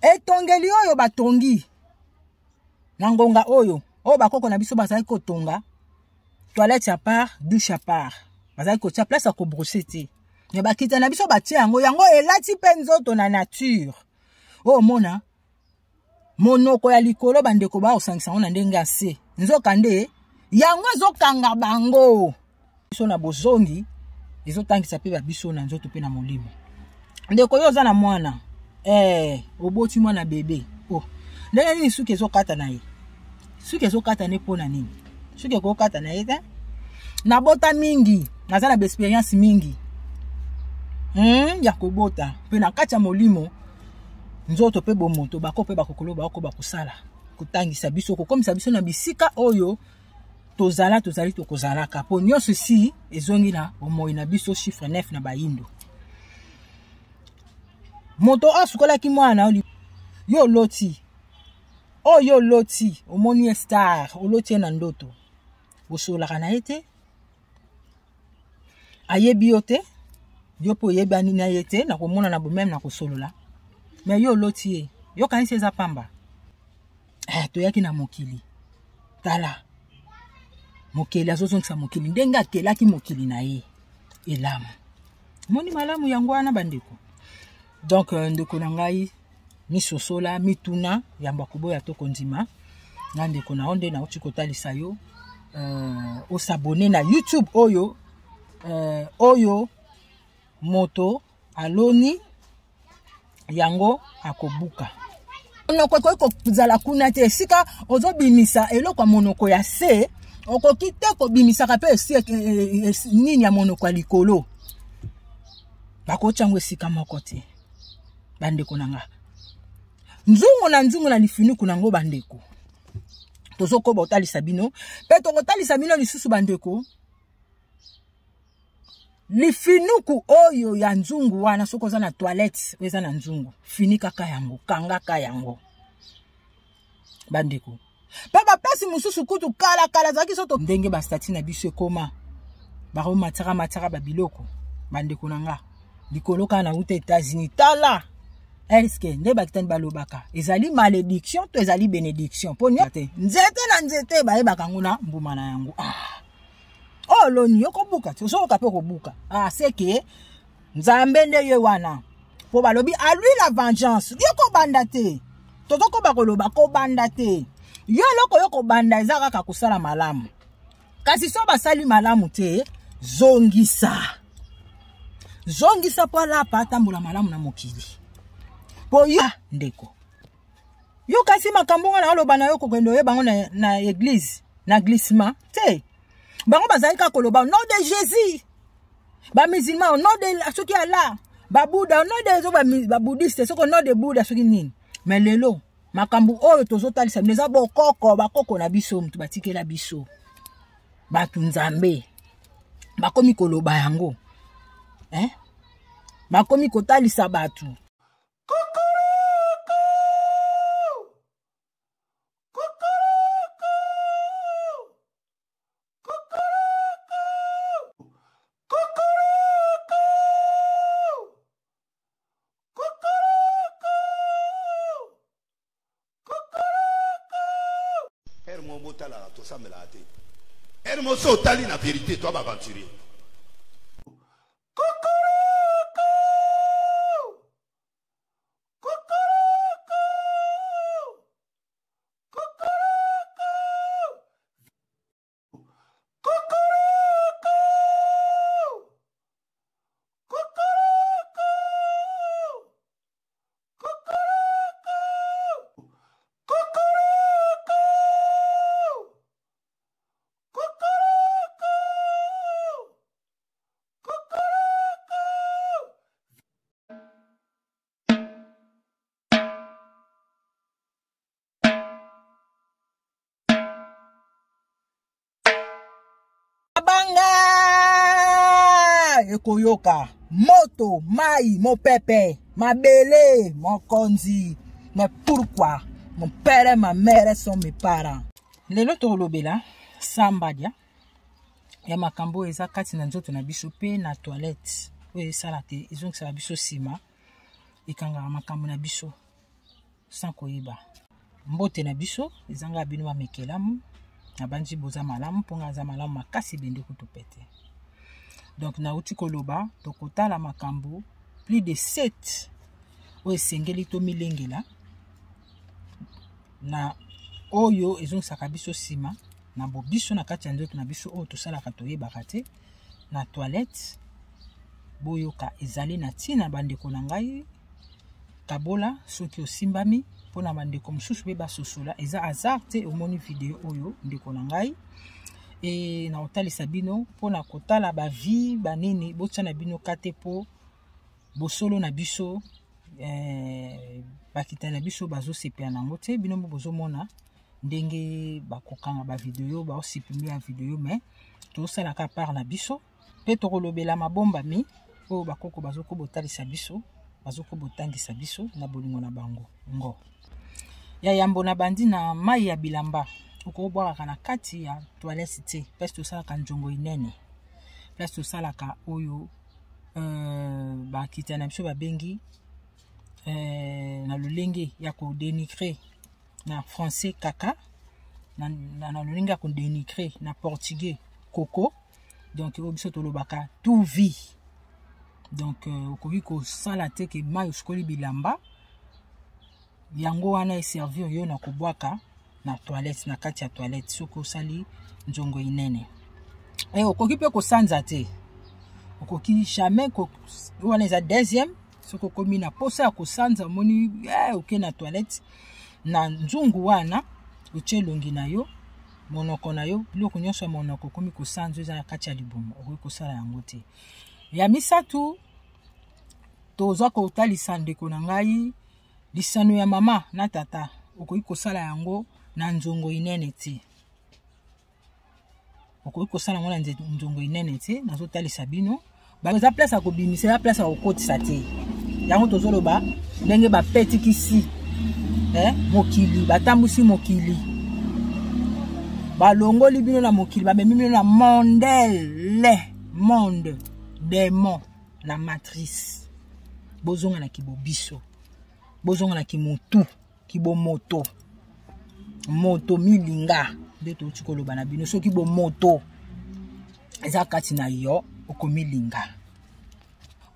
etongeli oyo batongi na ngonga oyo bakoko na biso bazali kotonga toilette à part douche à part bazali kotia place à kobrosser te mais bakita na biso batia yango elati pe nzoto na nature mona monoko ya likolo bandeko ba osangisa na ndenge ase nzoka nde yango ezokanga bango biso na bozongi ezotangisa pe ba biso na nzoto pe na molimo ndeko yo za na mwana oboti mwana bebe ndenge nini suki ezokata na ye suki ezokata ne pona nini suki ezokata na ye te na bota mingi naza na experience mingi ya kobota pe na kati ya molimo nzoto pe bomoto bako pe bakokolo bako bakusala kotangisa biso kokomisa biso na bisika oyo tozali tokozalaka po nyonso si ezongi na omoi na biso chiffre 9 na bayindo moto asukolaki mwana yo loti omoni star oloti na ndoto osolaka na ete ayebi yo te yo po yebani na yete na komona na bomem na kosolola mais yo loti ye yo kanisi eza pamba toyaki na mokili tala mokili azozongisa mokili ndenge akelaki mokili na ye elamu moni malamu yango wana bandeko donc ndeko na ngai misosola mituna yamba kuboya to kondima na ndeko na onde na uti kotalisa yo osabone na YouTube oyo moto aloni yango akobuka monoko kozala kuna te esika ozobimisa eloko ya monoko ya se okoki te kobimisaka pe nini ya monoko ya likolo bakotyango esika moko te bandeko nanga nzungu na lifiniku nango bandeko tozokoba otalisa bino pe tokotalisa bino lisusu bandeko lifinuku oyo ya nzungu wana soko za na toilette eza na nzungu finika yango kangaka yango bandeko baba pasi mususu kutu kala zaki soto ndenge ba stati na biso ekoma baro matara babiloko bandeko nanga likolo kana uta États-Unis tala eske nde bakitani balobaka ezali malédiction to ezali bénédiction po nyote nzete na nzete bayebaka nguna mbuma na yango loni yoko buka ti osoka pe kobuka seke nzambe nde ye wana po balobi a lui la vengeance yoko banda te tozoko bakoloba ko banda te yo loko yoko banda eza kaka kusala malamu kasi so basali malamu te zongisa po la patambola malamu na mokili po yo ndeko yo kasi makambo na oloba na yo kokendo ye bango na église na glissement te bango bazali ka koloba au nom de Jésus ba musulman au nom de soki Allah ba Bouddha au nom de ba bouddhiste soko nom de Bouddha soki nini mais lelo makambo oyo tozotalisa neza bokoko bakoko na biso mutu batikela biso batu nzambe bakomi koloba yango bakomi kotalisa batu Hermoso tali na vérité toi aventurier. Ekoyoka moto mai mopepe mabele mokonzi mais pourquoi mon père et ma mère sont mes parents lelo tolobela sambadia ya makambo eza kati na nzoto na biso pe na toilette oyo esala te ezongisa biso sima ekanga makambo na biso sans koyeba. Mbote na biso ezanga bino ba mekelamu na banji boza malamu ponga za malamu makasi bende kutupete. Donc na uti koloba tokotala makambo plus de 7 o esengeli to milengela na oyo ezongisaka biso sima na bobiso na kati ya nzoto na biso oyo tosalaka toyebaka te na toilette boyoka ezali na ntina bandeko na ngai kabola soki osimbami mpona bandeko mosusu mpe basosola eza hasard te omoni video oyo ndeko na ngai e na kotalisa bino mpona kotala bavie banini botia na bino kate mpo bosolo na biso bakita na biso bazosepela nango te bino mpo bozomona ndenge bakokanga bavideo baosupprime ya video me tosalaka part na biso mpe tokolobela mabombami oyo bakoko bazokobotalisa biso bazokobotangisa biso na bolingo na bango ngo ya yambo na bandi na mai ya bilamba okobwaka na kati ya toilette te place tosalaka njongo inene place tosalaka oyo bakita na biso babengi na lolenge ya kodenigre na français kaka na lolenge ya kodenigre na portugais koko donc oyo biso tolobaka tout vie donc okoki kosala te ke mai osukoli bilamba yango wana eservir yo na kobwaka na toilette na kati ya toilette soki osali njongo inene e okoki mpe kosanza te okoki jamais wana eza deuxième soki okomi na posa ya kosanza omoni oke na toilette na nzungu wana otie elongi na yo monoko na yo biloko nyonso ya monoko okomi kosanza eza na kati ya libumu okoki kosala yango te ya misatu tozwa kotalisa ndeko na ngai lisano ya mama na tata okoki kosala yango na nzongo inene te okoki kosala yango na nzongo inene te nazotalisa bino baza place ya kobimisa ya place ya kokotisa te yango tozoloba ndenge bapetikisi mokili batambusi mokili balongoli bino na mokili babemi bino na monde démon na matrice bozonga na kibobiso bozonga na kimotu kibomoto moto milinga nde touti koloba na bino soki bomoto eza kati na yo okomilinga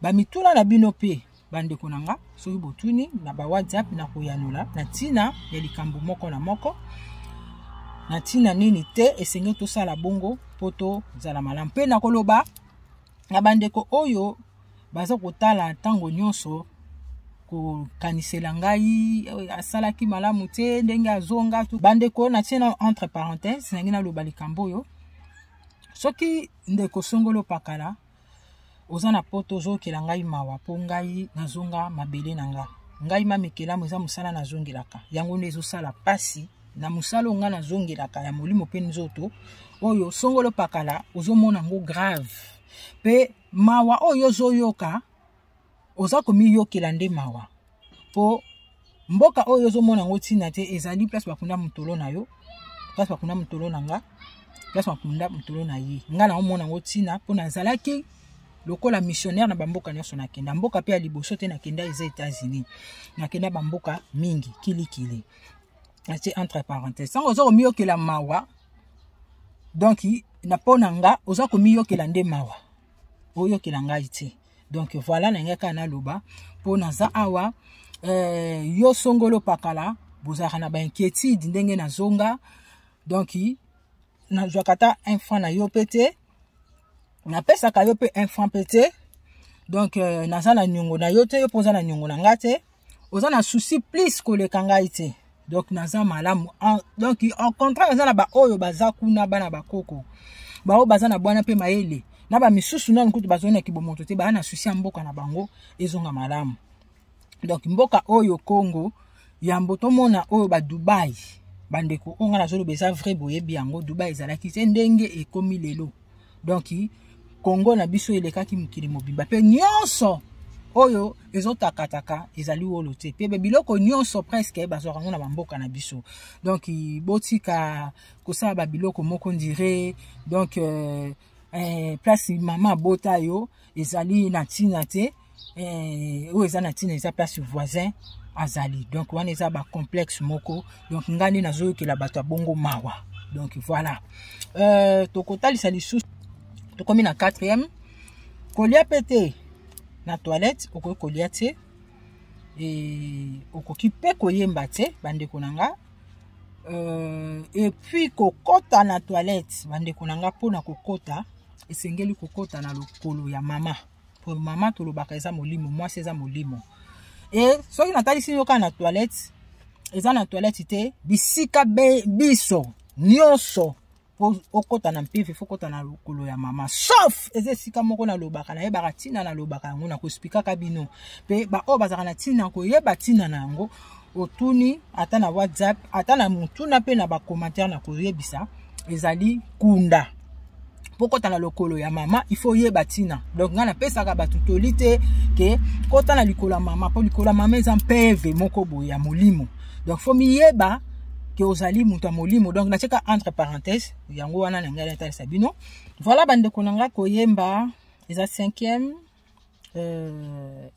bamitula na bino pe bandeko nanga soki botuni na ba WhatsApp na koyanula na tina ya likambo moko na moko na tina nini te esenge tosala bongo poto zala malamu pe na koloba na bandeko oyo baza kotala ntango nyonso kokanisela ngai asalaki malamu te ndenge azonga tu bandeko na tina entre parenthèses nangi naloba likambo oyo soki ndeko songolo pakala oza na poto ozokela ngai mawa po ngai nazonga mabele na nga ngai mamekelamu eza mosala nazongelaka yango nde ezosala pasi na mosala onga nazongelaka ya molimo mpe nzoto oyo songolo pakala ozomona ngo grave pe mawa oyo ozoyoka oza komiyokela nde mawa po mboka oyo ozomona ngo ntina te ezali place bakunda motolo na yo place bakunda motolo na nga place bakunda motolo na ye nga naomona ngo ntina mpo nazalaki lokola missionnaire na bamboka nyonso nakenda mboka pe ya liboso te nakenda eza États-Unis nakenda bamboka mingi kilikili atie entre parenthèses sango oza komiyokela mawa donc na pona nga oza komiyokela nde mawa oyokela ngai te donc voilà na ngaka na loba pona za awa yo songolo pakala bozaka na ba inquiétude ndenge na zonga donc na zwakata un franc na yo pete na pesa ka yo pe un franc pete donc naza na nyongo na yo te yo poza na nyongo na nga te oza na souci plus koleka ngai te donc naza malamu donc en contraire oza na ba oyo baza kuna bana bakoko bao baza na bwana pe mayele na ba misusu nanu kutu bazona kibomoto te ba na souci mboka na bango ezonga malamu donc mboka oyo Congo ya mboto mona oyo ba Dubai bandeko onga na zolo beza vrai boye biango Dubai ezalaki te ndenge ekomi lelo donc Congo na biso elekaki mukili mobimba pe nyonso oyo ezotakataka ezali wolo te pe biloko nyonso presque bazwaka ngo na bamboka na biso donc botika kosala ba biloko moko ndire donc place mama bota yo ezali na tina te oyo eza na tina eza place voisin azali. Donc wana eza ba complexe moko. Donc ngani nazo ke la bato bongo mawa. Donc voilà. Tokotalisa lisusu tokomi na 4e. Kolia pete na toilette oko kolia te. Et okoki pe koyemba te bandeko nanga. Et puis kokota na toilette bandeko nanga pona kokota esengeli kokota na lokolo ya mama. Pour mama tolobaka eza molimo, moi c'est eza molimo. Et soki natalisi yoka na toilette, eza na toilette te bisika biso nyonso po okota na mpive fo kota na lokolo ya mama. Sauf eza esika moko na lobaka na yebaka tina na lobaka yango na kospika kabino. Pe ba o bazaka na tina ko yeba tina na yango otuni ata na WhatsApp ata na mutuna pe na ba commentaire na koyebisa ezali kunda. Pokota na lokolo ya mama il faut yeba tina. Donc ngana pesa ka batu tolite ke kota na likolo mama po likolo mama eza mpeve moko boye ya molimo. Donc faut mi yeba que ozali muta molimo. Donc na cheka entre parenthèses yango wana na ngala ta sabino. Voilà bande konanga koyemba eza 5e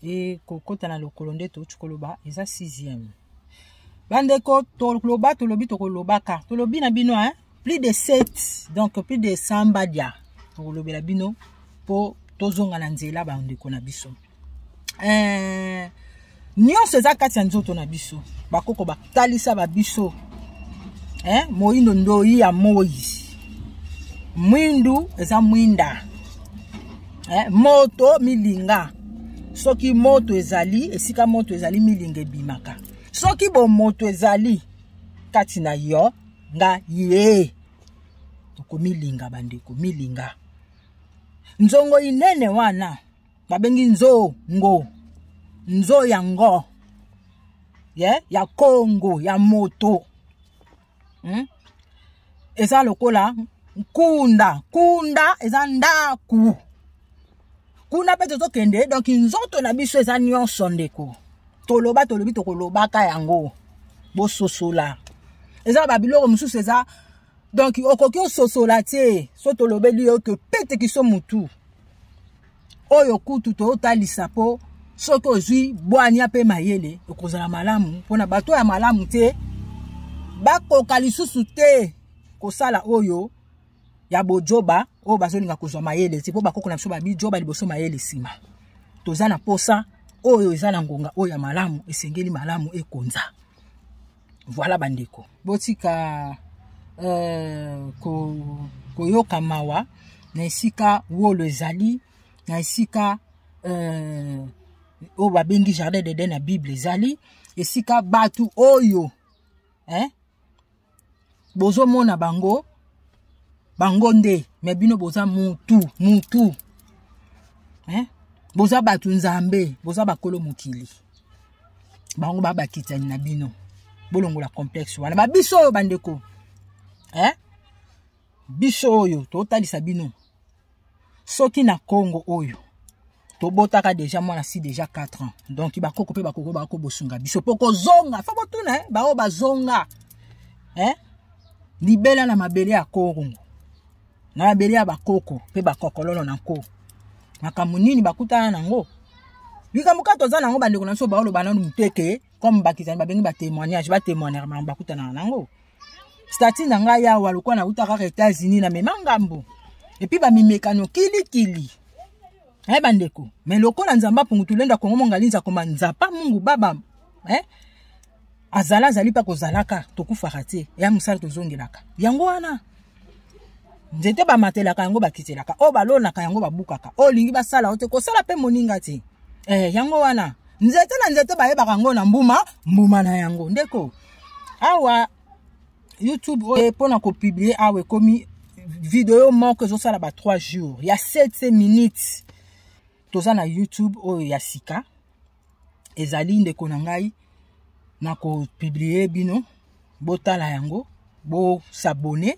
et kokota na lokolo nde to chukoloba eza 6e. Bande ko to loba to lobi to kolobaka to lobi na bino plus de 7 donc plus de 100 badia to lobi la bino po tozonga na nzela bande ko na biso. Nyonso eza kati ya nzoto na biso bakoko batalisa ba biso moindo ndoi ya moi mwindu eza mwinda moto milinga soki moto ezali esika moto ezali milinga bimaka soki bo moto ezali kati na yo nga ye toko milinga bandeko milinga nzongo inene wana babengi nzongo nzo yango ya Congo ya moto eza lokola kunda eza ndaku kuna pe tokende donc nzoto na biso eza nyonso ndeko toloba tolobi tokolobaka yango bososola eza babiloko mususu eza donc okoki ososola te so tolobeli yo ke pete kiso mutu oyo kutu to otalisa po soki ozwi bwania pe mayele okozala malamu pona bato ya malamu te bakoka lisusu te kosala oyo ya bojoba o bazolinga kozwa mayele te po bakoko na biso babijoba liboso mayele sima toza na posa oyo eza na ngonga oyo ya malamu esengeli malamu ekonza. Voilà bandeko botika koyoka mawa na esika wolo ezali na esika o babengi jardin d'Eden na Bible ezali esika batu oyo bozo mona bango nde me bino boza mutu boza batu nzambe boza bakolo mokili bango babakitani na bino bolongola complexe wana babiso oyo bandeko biso oyo totalisa bino soki na Congo oyo tobotaka déjà mwana si déjà 4 ans donc bakoko pe bakoko bosunga biso poko zonga fa botuna bao bazonga libela na mabele ya Congo na mabele ya bakoko pe bakokolono na ko makamunini bakutana nango likamuka toza nango bandeko na so baolo bananu muteke comme bakitani babengi ba témoignage ba témoigner bakutana nango stati na ngai ya walukwa na utaka États-Unis na memangambo et puis ba mimekano kili bandeko mais lokola nzamba pungutulenda Kongo mongalinza koma nzapa mungu baba azala zali pa kozalaka tokufaka te ya musala tozongelaka yango wana nzete ba matelaka yango bakitelaka o balonaka yango babukaka o lingi basala ote kosala pe moninga te yango wana nzete na nzete bayebaka ngo na mbuma na yango ndeko awa YouTube pona ko publier awe komi vidéo moko ezosala ba 3 jours ya 7 minutes toza na YouTube oyo ya sika ezali ndeko na ngai na ko publier bino botala yango bo s'abonner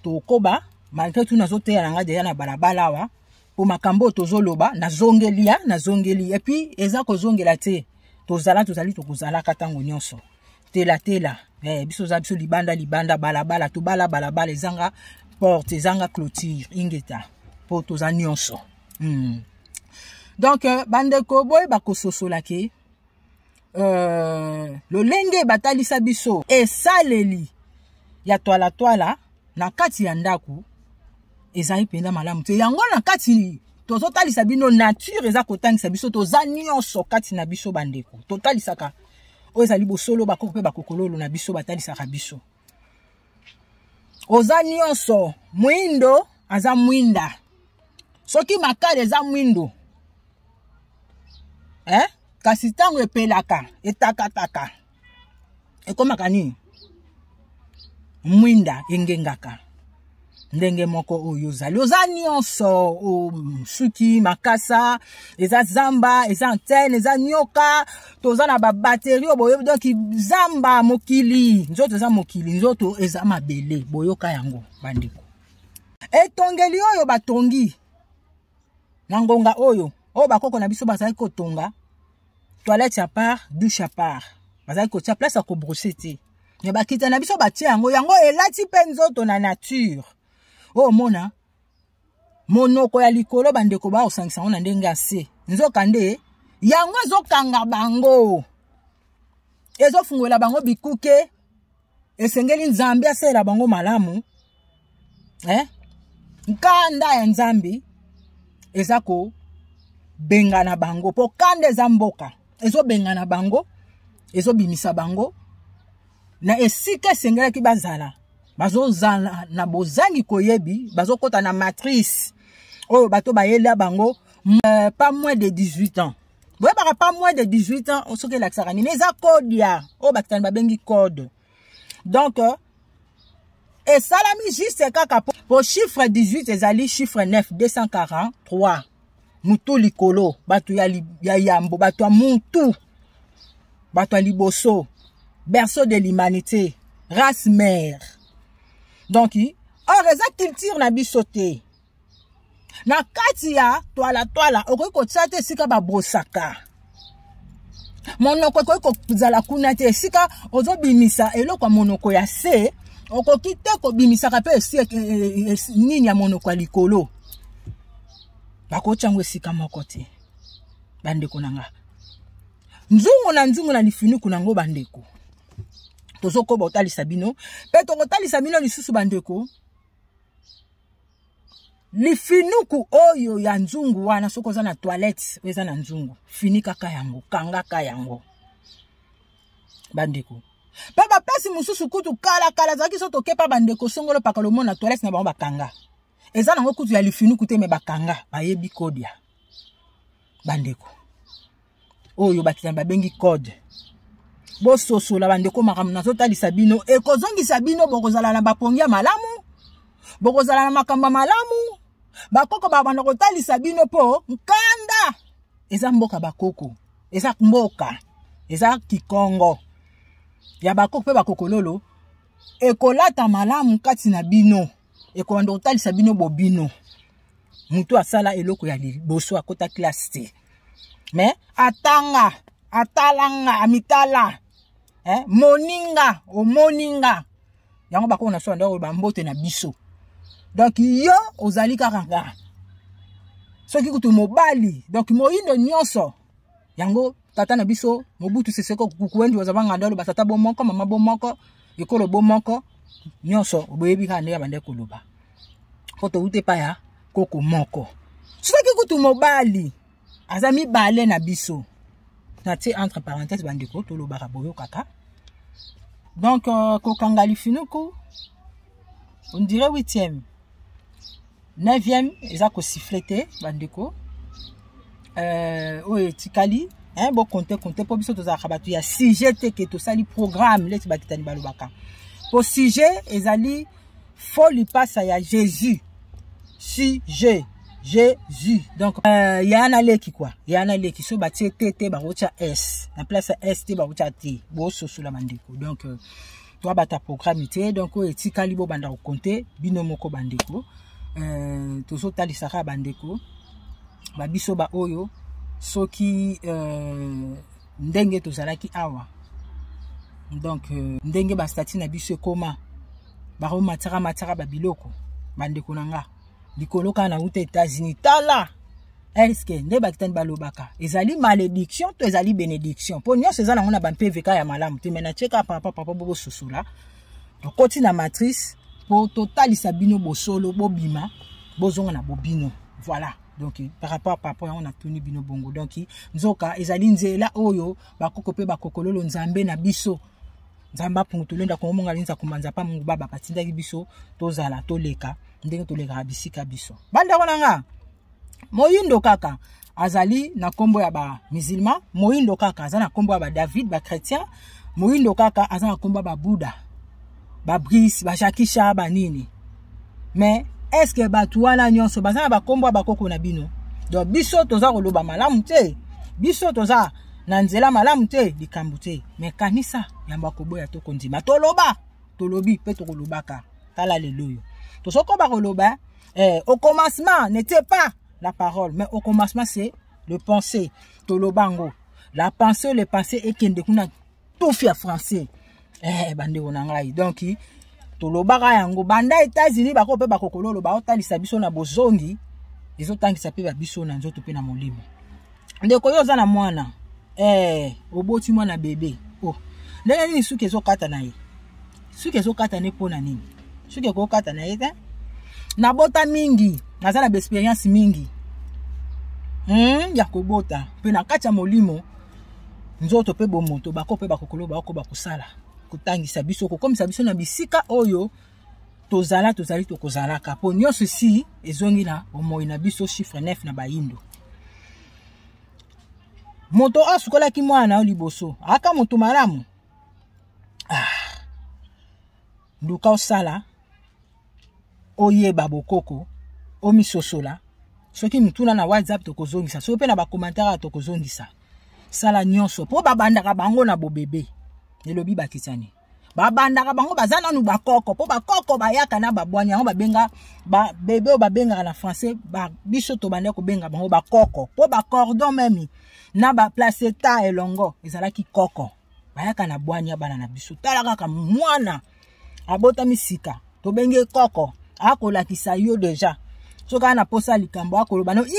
to koba malgré tout nazoteya nanga deya na balabala wa po makambo tozoloba nazongeli et puis eza kozongela te tozali tokozala katango nyonso tela biso za biso libanda balabala to balabala ezanga porte ezanga clôture ingeta po toza nyonso donc bandeko boy bakososola ke lolenge batalisa biso esaleli ya twala na kati ya ndaku ezali penda malamu te yango na kati tozotalisa bino nature eza kotangisa biso toza nyonso kati na biso bandeko totalisaka oyo ezali bosolo bakoko mpe bakokololo na biso batalisaka biso oza nyonso mwindo aza mwinda soki makale eza mwindo kasi tango epelaka etakataka ekomaka nini mwinda engengaka ndenge moko oyo zali oza nyonso suki makasa eza zamba eza antenne eza nyoka toza na babateri boyo donc zamba mokili nzoto eza mokili nzoto eza mabele boyoka yango bandeko etongeli oyo batongi na ngonga oyo bakoko na biso bazali kotonga toilette à part douche à part bazali kotia place ya kobrosser te me bakita na biso batia yango elati mpe nzoto na nature mona monoko ya likolo bandeko baosangisa ngo na ndenge ase nzoka nde yango ezokanga bango ezofungola bango bikuke esengeli nzambe asela bango malamu nkanda ya nzambe eza ko bengana bango po kanda eza mboka ezobengana bango ezobimisa bango na esika esengelaki bazala bazozala na bozangi koyebi bazokota na matrice oyo bato bayela bango pas moins de 18 ans boyebaka pas moins de 18 ans soki elakisaka nini eza code ya oyo bakitani babengi code donc esalami juste kaka po chiffre 18 ezali chiffre 9 243 mutu likolo bato ya yambo bato ya mutu bato ya liboso berceau de l'humanité race mère donc or eza culture na biso te na kati ya twala okoki kotia te esika babrosaka monoko okoki kozala kuna te esika ozobimisa eloko ya monoko ya se okoki te kobimisaka mpe nini ya monoko ya likolo bakotia yango esika moko te bandeko na nga nzungu na lifinuku nango bandeko tozokoba otalisa bino mpe tokotalisa bino lisusu bandeko lifinuku oyo ya nzungu wana soko oza na toilette eza na nzungu fini kaka yango kangaka yango bandeko mpe bapesi mosusu kutu kala zaki so tokepa bandeko songolo pakalo mona toilette na bango bakanga eza nango kutu ya lifinuku te me bakanga bayebi kodia bandeko oyo bakitani babengi code bososola bandeko makambo nazotalisa bino ekozongisa bino bokozala na bapongi ya malamu bokozala na makambo malamu bakoko babanda kotalisa bino po nkanda eza mboka bakoko eza mboka eza kikongo ya bakoko pe bakokololo ekolata malamu kati na bino ekobanda kotalisa bino bobino mutu asala eloko ya liboso akota classe te mais atalanga amitala moninga yango bakoko na so ndo bambote na biso donc yo ozali kaka soki kutu mobali donc moyindo nyonso yango tata na biso mobutu seseko kukuendi wazabanga ndalo batata bomoko mama bomoko ekolo bomoko nyonso oboyebi ka ndenge bande koloba foto ute pa ya koko moko soki kutu mobali azami bale na biso na tie entre parenthèses bandeko toloba boyo kaka donc kokanga lifinuku on dirait 8e 9e eza ko siffleté bandeko oye tikali bo compter po biso tozaka batu ya sujet te ke to sali programme leti bakitani balobaka po sujet ezali folie passa ya Jésus sujet Jésus donc yana leki quoi yana leki so batie tete ba rocha s na place s te ba rocha t bo sosula bandeko donc toi bata programme te donc etikali bo banda ko compter bino moko bandeko tozo talisaka bandeko ba biso ba oyo soki ndenge tozalaki awa donc ndenge ba stati na biso koma ba matara ba biloko bandeko nanga likolo kana uta États-Unis tala est-ce que nde bakitani balobaka ezali malédiction to ezali bénédiction po nyonso eza nango na bampvk ya malamu te. Mena cheka papa bobo sosola tokoti na matrice po totalisa bino bosolo bobima bozonga na bobino. Voilà. Donc par rapport à papa on a tenu bino bongo. Donc nzoka ezali nzela oyo bakoko pe bakokololo nzambe na biso nzamba pungutulenda ko monga linza kumanza pa mungu baba patinda biso tozala toleka ndenge toleka bisika biso. Banda konanga Moyindo kaka azali na kombo ya ba musulman, Moyindo kaka azali na kombo ya ba David ba chrétien, Moyindo kaka azali na kombo ya ba Bouddha, ba Brice, ba Shakisha ba nini. Mais est-ce que batu wana nyonso bazana ba kombo ya ba koko na bino? Donc biso toza koloba malamu te, biso toza na nzela malamu te likambu te. Mais kanisa ya makoboya to kondima toloba, tolobi pe to kolobaka. Tala leloyo. To soko ba koloba au commencement n'était pas la parole, mais au commencement c'est le pensée. Tolobango. La pensée, le pensée et kende kuna tout fait français. Bande onangai. Donc tolobaka yango banda États-Unis bako pe bakokolo ba otalisa biso na bozongi. Ezotangisa pe ba biso na nzoto pe na molimo. Ndeko yo za na mwana. Oboti mwana bébé. Oh. Ndenge nini suki ezokata na ye? Suki ezokata ne pona nini? Suki ezokata na ye te? Na bota mingi, nazala ba experience mingi. Ya kobota, pe na kacha molimo, nzoto pe bomoto, bako pe bakokolo bako bakusala. Kutangisa biso, kokomisa biso na bisika oyo, tozali tokozalaka. Po nyonso si, ezongi na omoi na biso chiffre 9 na bayindo. Moto asukola ki mwana liboso, aka moto malamu. Nduka osala, oye babokoko omi sosola soki mutuna na WhatsApp tokozongisa so pe na ba commentaire tokozongisa sala nyonso po babandaka bango na bobebe elobi bakitani babandaka bango bazana nu bakoko po bakoko bayaka na babwanya yango babenga ba bebe o babenga na français ba biso to bande ko benga bango bakoko po ba cordon même na ba placenta elongo ezalaki koko bayaka na bwanya bana na biso tala kaka mwana abota misika to benge koko akolakisa yo deja soka na posa likambo akoloba no iyo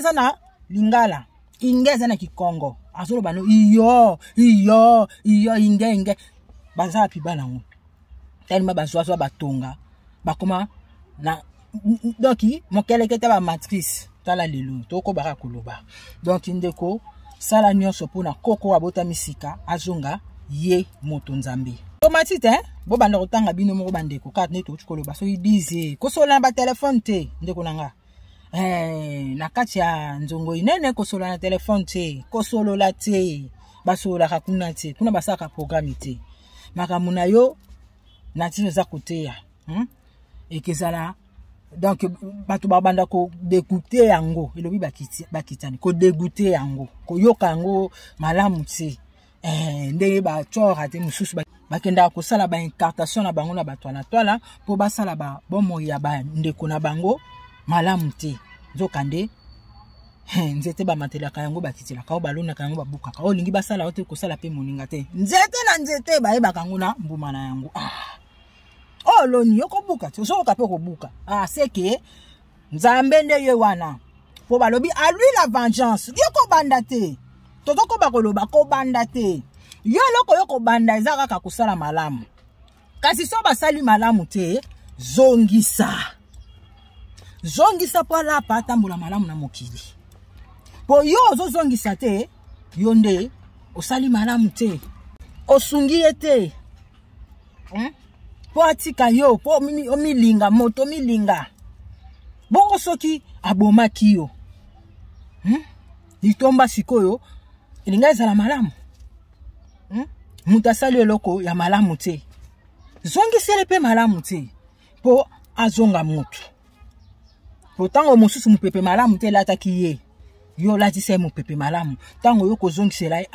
zana lingala inge zana kikongo azoloba no iyo inge baza pi bana ngo tellement bazwa batonga bakoma na doki mokeleketa ba matrice tala lelo toko baka koloba donc ndeko sala nyonso pona koko abota misika azonga ye moto nzambe tomatite bo banda kotanga bino moko bandeko kat ne to chikoloba so busy kosola ba telefone te ndeko nanga na kati ya nzongo inene kosola na telefone te kosolola te basola kakuna te kuna basaka programme te makamuna yo na tino za koteya ekezala donc bato babanda ko dégoûter yango elobi bakitani ko dégoûter yango ko yoka yango malamu te ndenge ba chora te mususu bakenda ko sala ba incartation na bango na bato na toala po basala ba bomo ya ba ndeko na bango malamu te nzokande nzete ba matelaka yango bakitila ka balona kango babuka ka olingi basala ote ko sala pe moninga te nzete na nzete ba yeba kango na mbuma na yango oh loni yoko buka ti so ka pe ko buka c'est que nzambe nde ye wana po balobi à lui la vengeance yoko banda te totoko bakoloba ko banda te yo loko yoko banda ezaka ka kusala malamu kasi so basali malamu te zongisa po la patambola malamu na mokili po yo zongisa te yo nde osali malamu te osungi ete po atika yo po omilinga moto milinga bongo soki abomaki yo litomba sikoyo elinga ezala malamu mutasali eloko ya malamu te zongisele pe malamu te po azonga mutu po tango mosusu mupepe malamu te lataki ye yo latise mupepe malamu tango yo kozongisela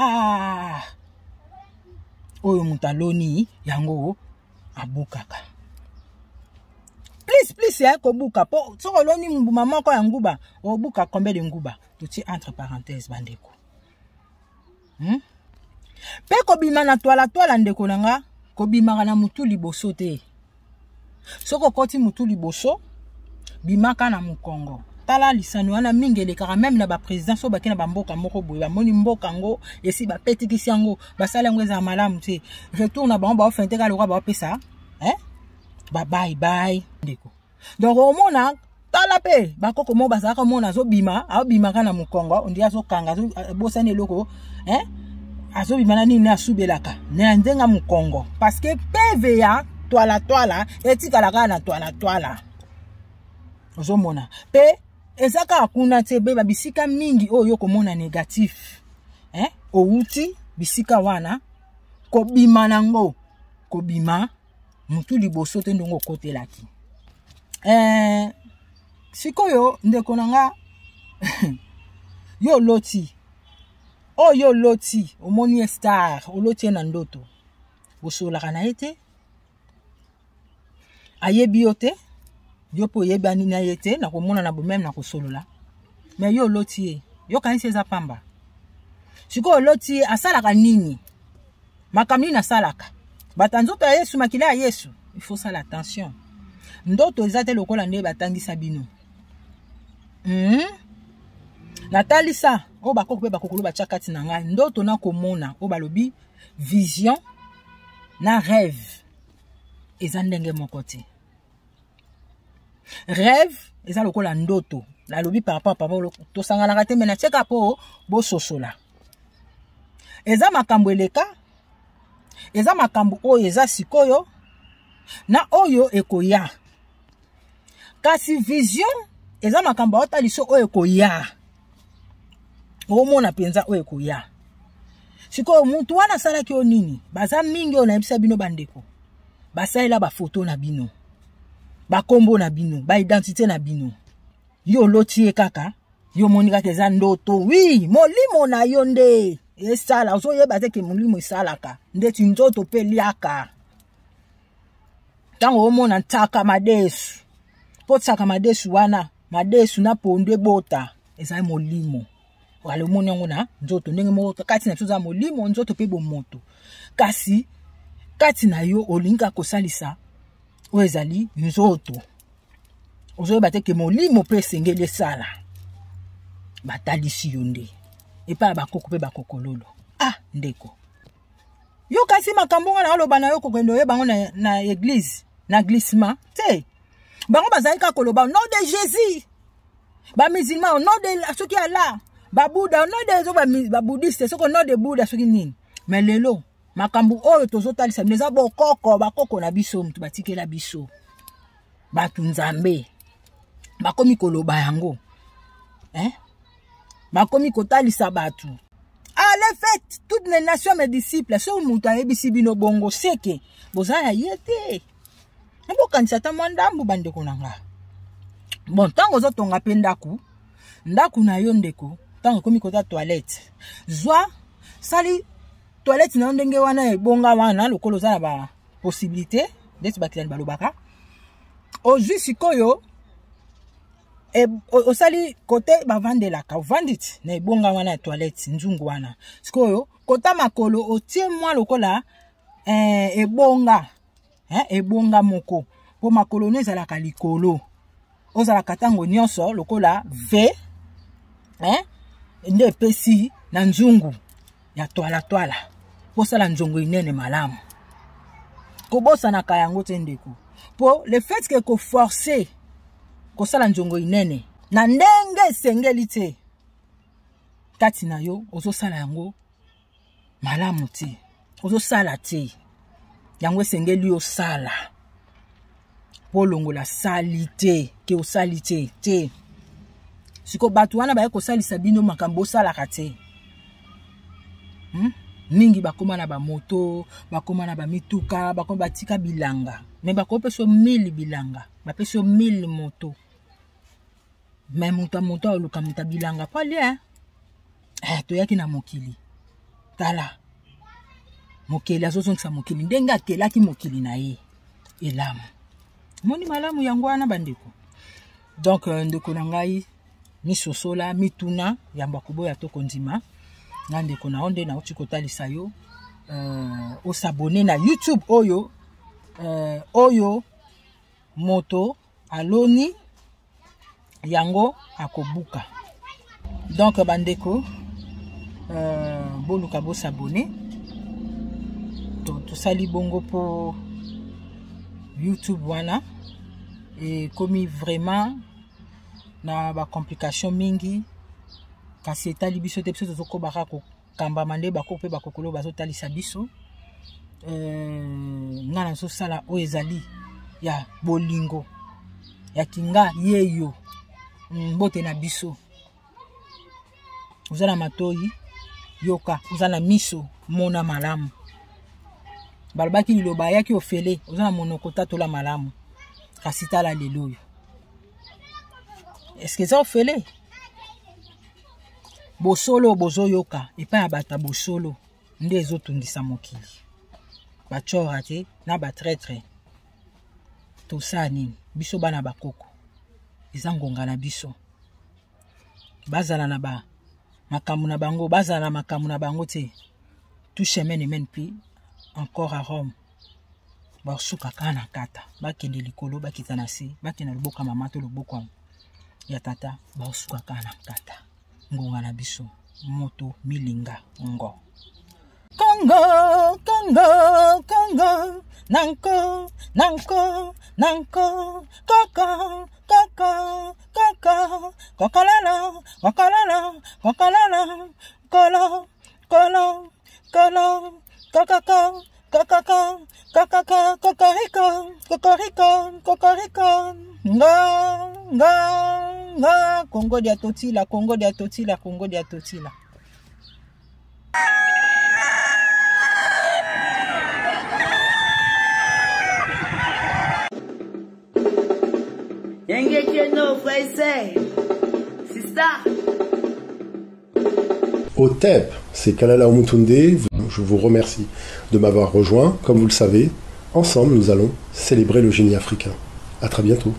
oyo mutaloni yango abukaka please ko buka po soko loni mbuma moko ya nguba obuka combien de nguba tuti entre parenthèses bandeko pe ko bima na toala ndeko nanga ko bima na mutu liboso te Soko koti mutu liboso bimaka na mukongo. Tala lisano wana mingi elekaka même na ba président so bakina ba mboka moko boye ba moni mboka ngo esi ba petikisi yango basala ngo za malamu te. Retour na ba ba ofente ka le roi ba pesa bye bye ndeko. Donc au mona tala pe bakoko mo bazaka mona zo bima a bima kana mukongo on dia zo kanga zo bosane loko azo bima na nini asubelaka na ndenga mukongo parce que PVA toala etika kana toala ozo mona pe ezaka akuna te be bisika mingi oyo komona négatif outi bisika wana ko bima nango ko bima mutu liboso te ndongo kotelaki sikoyo ndeko nanga yo loti omoni star oloti na ndoto bosola kana ete ayebi yote yo po yeba nini ayete na komona na bomem na kosolola mais yo loti yo kanisi eza pamba sikoyo loti asalaka nini makamni na salaka batanzoto ya Yesu makila ya Yesu il faut ça l'attention ndoto ezate lokola nde batangisa bino natalisa o bakoko pe bakokolo bachakati na ngai ndoto na komona o balobi vision na rêve eza ndenge moko te rêve eza lokola ndoto na lobi papa to sangana te mena cheka po bo sosola eza makambo eleka eza makambo oyo eza sikoyo na oyo ekoya kasi vision eza makambo otaliso oyo ekoya omona penza oyo ekoya sikoyo muntu wana salaki o nini baza mingi ona yebisa bino bandeko basalela ba photo na bino ba kombo na bino ba identité na bino yo loti kaka yo monika eza ndoto oui molimo na yo nde esala ozo yeba te ke molimo esalaka ndeti nzoto pe liaka tango omona ntaka madesu po tsaka madesu wana madesu na pondo ebota eza molimo wale omona ngo na nzoto ndenge moko kati na tuza molimo nzoto pe bomoto kasi kati na yo olinga kosalisa o ezali nzoto ozo yeba te ke molimo pe sengeli sala batalisi yo nde epa bakoko pe bakokololo ndeko yo kasi makambo ngana aloba na yo kokendo ye bango na église na glissement te bango bazali ka koloba au nom de Jésus ba musulman au nom de soki Allah ba Bouddha au nom de ba bouddhiste soko nom de Bouddha soki nini mais lelo makambo oyo tozotalisa neza bokoko bakoko na biso mutu batikela biso batu nzambe bakomi koloba yango bakomi kotalisa batu les fêtes toutes les nations mes disciples so mutu ayebisi bino bongo seke bozala yete nabokanisa ta mwandambu bandeko nanga bon tango zotonga pe ndaku na yo ndeko tango komi kota toilette zwa sali toilette na ndenge wana ebonga wana lokolo za ba possibilité d'être bakilani balobaka ozwi sikoyo osali kote bavandelaka ovanditi na ebonga wana ya toilette nzungu wana sikoyo kota makolo otie mwa lokola ebonga moko po makolo no ezalaka likolo ozalaka tango nyonso lokola v nde epesi na nzungu ya twala posala nzongo inene malamu kobosanaka yango te ndeko po le fait que koforce kosala nzongo inene na ndenge esengeli te kati na yo ozosala yango malamu te ozosala te yango esengeli osala po longola sali te ke osali te siko batu wana baye kosalisa bino makambo osalaka te mingi bakoma na ba moto bakoma na ba mituka bakoma batika bilanga me bakopeso 1000 bilanga bapeso 1000 moto me moto oluka muta bilanga pale toyaki na mokili tala mokili azozongisa mokili ndenge akelaki mokili na ye elamu moni malamu yango wana bandeko donc ndeko na ngai misosola mituna yamba kuboya to kondima na ndeko na onde na uti kotalisa yo osabone na YouTube oyo moto aloni yango akobuka. Donc bandeko boluka bo s'abonner. Tout ça li bongo pour YouTube wana et comme vraiment na ba complication mingi kasi etali biso te biso tozoko baka ko kamba mande bako pe bakokolo bazotalisa biso ngana so sala o ezali ya bolingo ya kinga yeyo mbote na biso uzana matoi yoka uzana miso mona malamu balbaki liloba yaki ofele uzana monoko tatola malamu kasi tala lelo yo est-ce que ça ofele bosolo bozo yoka epa ya bata bosolo nde ezotungisa mokili bachora te na batraitre tosa nini biso bana bakoko eza ngonga na biso bazala na ba makamu na bango bazala makamu na bango te tout chemin ne mène plus encore à Rome basuka kana kata bakende likolo bakita na se bakena loboko mama to loboko ya tata basuka kana kata ngonga na biso moto milinga ngo Congo, Congo, Congo, Nanko, Nanko, Nanko, Coco, Coco, Coco, Cocolala, Cocolala, Cocolala, Colo, Colo, Colo, Cococo, Cococo, Cococo, Cocorico, Cocorico, Cocorico, Nga, Nga, Nga, Congo dia Totila, Congo dia Totila, Congo dia Totila. OTEP, c'est Kalala Omutunde. Je vous remercie de m'avoir rejoint. Comme vous le savez, ensemble, nous allons célébrer le génie africain. À très bientôt.